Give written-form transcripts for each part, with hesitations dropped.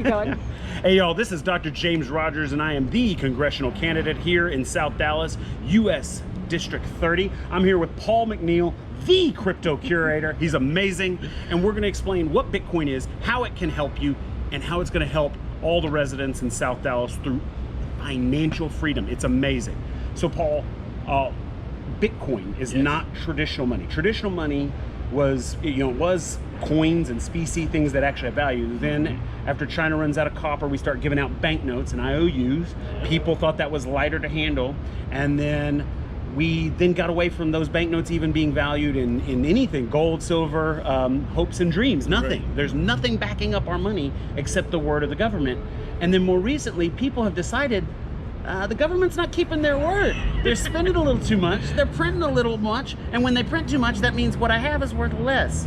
Going. Hey y'all, this is Dr. James Rodgers and I am the congressional candidate here in South Dallas, U.S. District 30. I'm here with Paul McNeal, the crypto curator. He's amazing, and we're going to explain what Bitcoin is, how it can help you, and how it's going to help all the residents in South Dallas through financial freedom. It's amazing. So Paul, Bitcoin is not traditional money. Traditional money was, was coins and specie, things that actually have value. Then after China runs out of copper, we start giving out banknotes and IOUs. People thought that was lighter to handle, and then we got away from those banknotes even being valued in anything, gold, silver, hopes and dreams, nothing. Right. There's nothing backing up our money except the word of the government. And then more recently, people have decided the government's not keeping their word. They're spending a little too much, they're printing a little much, and when they print too much, that means what I have is worth less.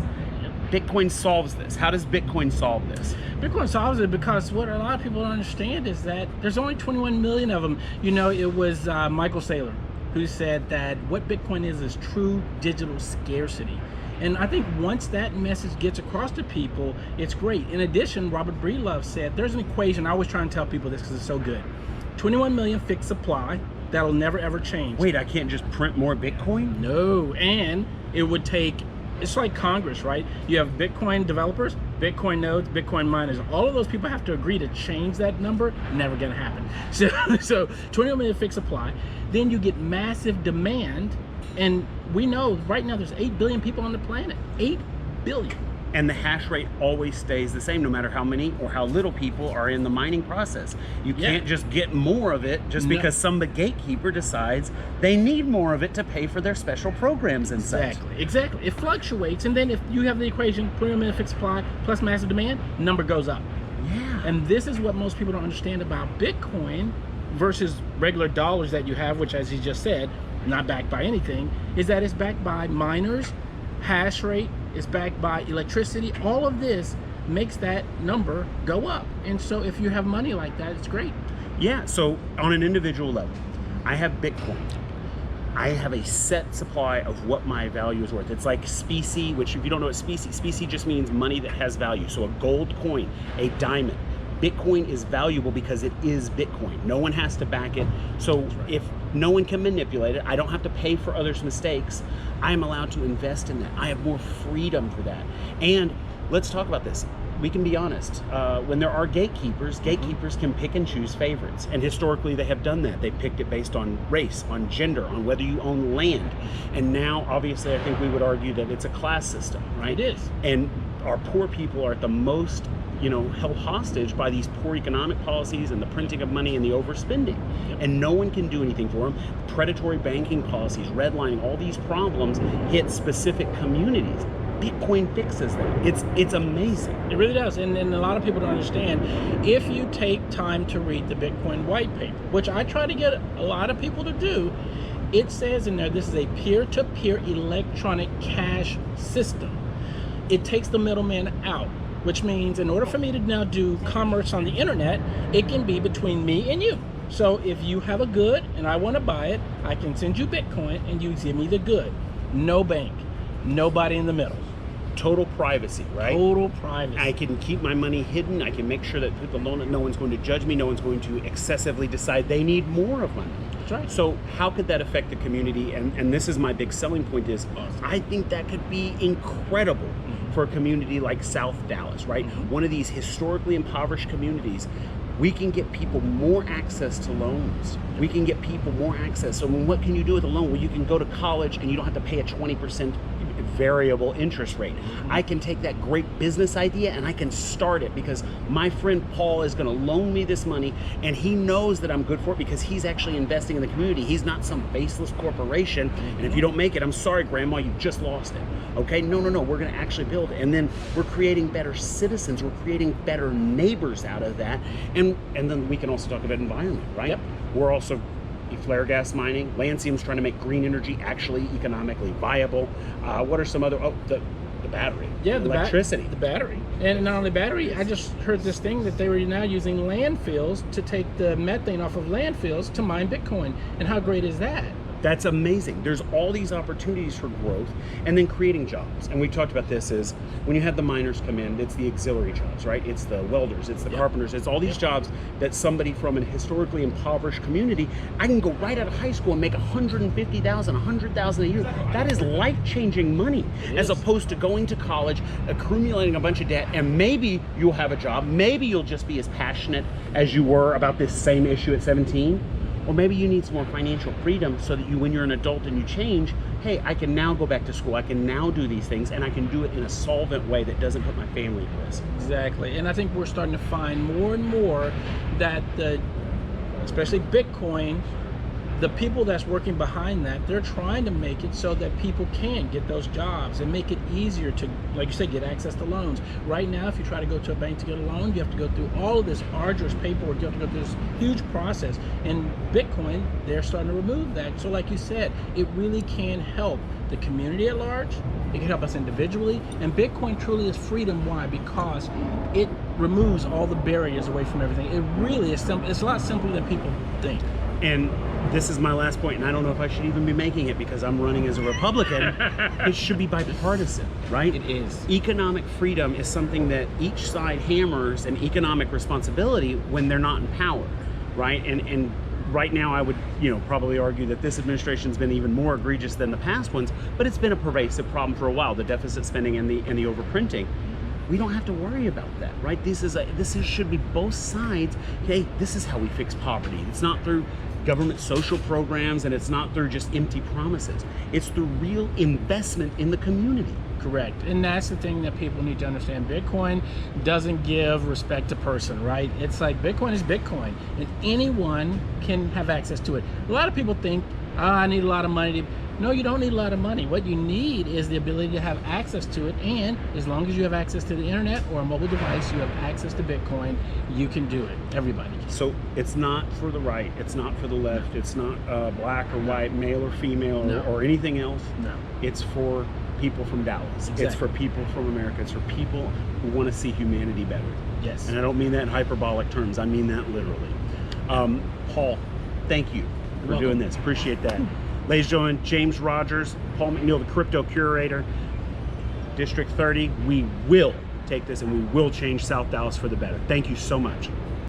Bitcoin solves this. How does Bitcoin solve this? Bitcoin solves it because what a lot of people don't understand is that there's only 21 million of them. You know, it was Michael Saylor who said that what Bitcoin is true digital scarcity. And I think once that message gets across to people, it's great. In addition, Robert Breedlove said there's an equation. I always try and tell people this because it's so good. 21 million fixed supply that'll never ever change. Wait, I can't just print more Bitcoin? No, and it would take, it's like Congress, right? You have Bitcoin developers, Bitcoin nodes, Bitcoin miners. All of those people have to agree to change that number. Never gonna happen. So 21 million fixed supply. Then you get massive demand, and we know right now there's 8 billion people on the planet. 8 billion. And the hash rate always stays the same no matter how many or how little people are in the mining process. You can't just get more of it just because some gatekeeper decides they need more of it to pay for their special programs and such. Exactly. It fluctuates, and then if you have the equation 21 million fixed supply plus massive demand, number goes up. Yeah. And this is what most people don't understand about Bitcoin versus regular dollars that you have, which, as he just said, not backed by anything, is that it's backed by miners, hash rate, is backed by electricity. All of this makes that number go up. And so if you have money like that, it's great. Yeah, so on an individual level, I have Bitcoin. I have a set supply of what my value is worth. It's like specie, which if you don't know what specie just means money that has value. So a gold coin, a diamond. Bitcoin is valuable because it is Bitcoin. No one has to back it. So if no one can manipulate it, I don't have to pay for others' mistakes. I am allowed to invest in that. I have more freedom for that. And let's talk about this. We can be honest. When there are gatekeepers can pick and choose favorites. And historically, they have done that. They picked it based on race, on gender, on whether you own land. And now, obviously, I think we would argue that it's a class system, right? It is. And our poor people are at the most held hostage by these poor economic policies and the printing of money and the overspending. And no one can do anything for them. Predatory banking policies, redlining, all these problems hit specific communities. Bitcoin fixes that. It's amazing. It really does. And a lot of people don't understand. If you take time to read the Bitcoin white paper, which I try to get a lot of people to do, it says in there this is a peer-to-peer electronic cash system. It takes the middleman out, which means in order for me to now do commerce on the internet, it can be between me and you. So if you have a good and I want to buy it, I can send you Bitcoin and you give me the good. No bank, nobody in the middle. Total privacy, right? Total privacy. I can keep my money hidden. I can make sure that people don't, no one's going to judge me. No one's going to excessively decide they need more of my money. That's right. So how could that affect the community? And this is my big selling point is, I think that could be incredible for a community like South Dallas, right? One of these historically impoverished communities. We can get people more access to loans. We can get people more access. So what can you do with a loan? Well, you can go to college and you don't have to pay a 20% variable interest rate. I can take that great business idea and I can start it because my friend Paul is going to loan me this money and he knows that I'm good for it because he's actually investing in the community. He's not some faceless corporation. And if you don't make it, I'm sorry, Grandma, you just lost it. Okay, no, we're going to actually build it. And then we're creating better citizens. We're creating better neighbors out of that. And then we can also talk about environment, right? Yep. We're also flare gas mining. Lancium's trying to make green energy actually economically viable. What are some other, the battery. Yeah, the electricity. The battery. And not only battery, I just heard this thing that they were now using landfills to take the methane off of landfills to mine Bitcoin. And how great is that? That's amazing. There's all these opportunities for growth, and then creating jobs. And we talked about this is when you have the miners come in, it's the auxiliary jobs, right? It's the welders, it's the carpenters, it's all these jobs that somebody from an historically impoverished community, I can go right out of high school and make $150,000, $100,000 a year. That is life-changing money, as opposed to going to college, accumulating a bunch of debt, and maybe you'll have a job, maybe you'll just be as passionate as you were about this same issue at 17. Or maybe you need some more financial freedom so that you, when you're an adult and you change, hey, I can now go back to school, I can now do these things, and I can do it in a solvent way that doesn't put my family at risk. Exactly. And I think we're starting to find more and more that especially Bitcoin, the people that's working behind that, they're trying to make it so that people can get those jobs and make it easier to, like you said, get access to loans. Right now, if you try to go to a bank to get a loan, you have to go through all of this arduous paperwork. You have to go through this huge process. And Bitcoin, they're starting to remove that. So like you said, it really can help the community at large. It can help us individually. And Bitcoin truly is freedom. Why? Because it removes all the barriers away from everything. It really is simple. It's a lot simpler than people think. And this is my last point, and I don't know if I should even be making it because I'm running as a Republican. It should be bipartisan, right? It is. Economic freedom is something that each side hammers an economic responsibility when they're not in power, right? And right now I would, probably argue that this administration's been even more egregious than the past ones, but it's been a pervasive problem for a while, the deficit spending and the overprinting. We don't have to worry about that, right? This should be both sides. Hey, this is how we fix poverty. It's not through government social programs, and it's not through just empty promises. It's through real investment in the community. Correct. And that's the thing that people need to understand. Bitcoin doesn't give respect to person, right? It's like Bitcoin is Bitcoin, and anyone can have access to it. A lot of people think, I need a lot of money to... No, you don't need a lot of money. What you need is the ability to have access to it, and as long as you have access to the internet or a mobile device, you have access to Bitcoin, you can do it. Everybody can. So it's not for the right, it's not for the left, it's not black or white, male or female, or anything else. No. It's for people from Dallas. Exactly. It's for people from America. It's for people who want to see humanity better. Yes. And I don't mean that in hyperbolic terms. I mean that literally. Paul, thank you for doing this. Appreciate that. Ladies and gentlemen, James Rodgers, Paul McNeal, the Crypto Curator, District 30. We will take this and we will change South Dallas for the better. Thank you so much.